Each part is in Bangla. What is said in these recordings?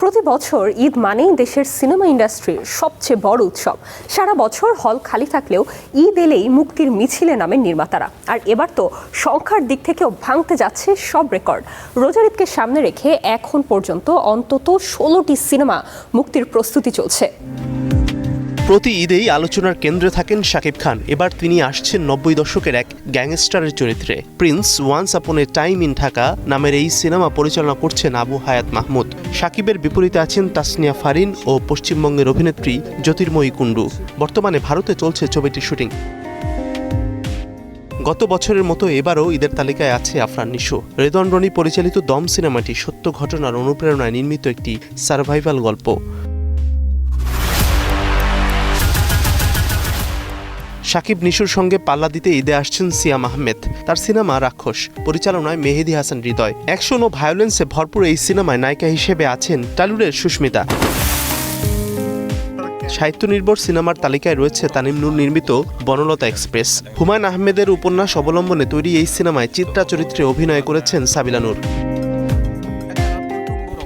প্রতি বছর ঈদ মানেই দেশের সিনেমা ইন্ডাস্ট্রির সবচেয়ে বড় উৎসব। সারা বছর হল খালি থাকলেও ঈদ এলেই মুক্তির মিছিলে নামেন নির্মাতারা। আর এবার তো সংখ্যার দিক থেকেও ভাঙতে যাচ্ছে সব রেকর্ড। রোজার ঈদকে সামনে রেখে এখন পর্যন্ত অন্তত 16টি সিনেমা মুক্তির প্রস্তুতি চলছে। প্রতি ঈদেই আলোচনার কেন্দ্রে থাকেন শাকিব খান। এবার তিনি আসছেন 90 দশকের এক গ্যাংস্টারের চরিত্রে। Prince once upon A time in Dhaka নামের এই সিনেমা পরিচালনা করছেন আবু হায়াত মাহমুদ। শাকিবের বিপরীতে আছেন তাসনিয়া ফারিন ও পশ্চিমবঙ্গের অভিনেত্রী জ্যোতির্ময়ী কুণ্ডু। বর্তমানে ভারতে চলছে ছবিটির শুটিং। গত বছরের মতো এবারও ঈদের তালিকায় আছে আফরান নিশো। রেদওয়ান রনি পরিচালিত দম সিনেমাটি সত্য ঘটনার অনুপ্রেরণায় নির্মিত একটি সার্ভাইভাল গল্প। শাকিব নিশুর সঙ্গে পাল্লা দিতে ঈদে আসছেন সিয়াম আহমেদ। তার সিনেমা রাক্ষস, পরিচালনায় মেহেদী হাসান হৃদয়। অ্যাকশন ও ভায়োলেন্সে ভরপুর এই সিনেমায় নায়িকা হিসেবে আছেন টলিউডের সুস্মিতা। সাহিত্য নির্ভর সিনেমার তালিকায় রয়েছে তানিম নূর নির্মিত বনলতা এক্সপ্রেস। হুমায়ুন আহমেদের উপন্যাস অবলম্বনে তৈরি এই সিনেমায় চিত্রা চরিত্রে অভিনয় করেছেন সাবিলা নূর।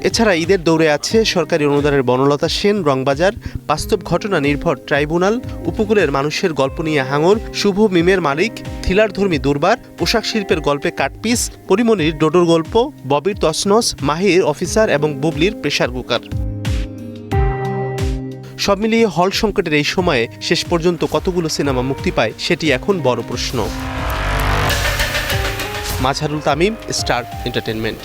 এছাড়া ঈদের দৌড়ে আছে সরকারি অনুদানের বনলতা সেন, রংবাজার, বাস্তব ঘটনা নির্ভর ট্রাইব্যুনাল, উপকূলের মানুষের গল্প নিয়ে হাঙর, শুভ মিমের মালিক, থ্রিলারধর্মী দুর্বার, পোশাক শিল্পের গল্পে কাটপিস, পরিমণির ডোডোর গল্প, ববির তসনস, মাহির অফিসার এবং বুবলির প্রেসার কুকার। সব মিলিয়ে হল সংকটের এই সময়ে শেষ পর্যন্ত কতগুলো সিনেমা মুক্তি পায় সেটি এখন বড় প্রশ্ন। Mazharul Tamim, star entertainment.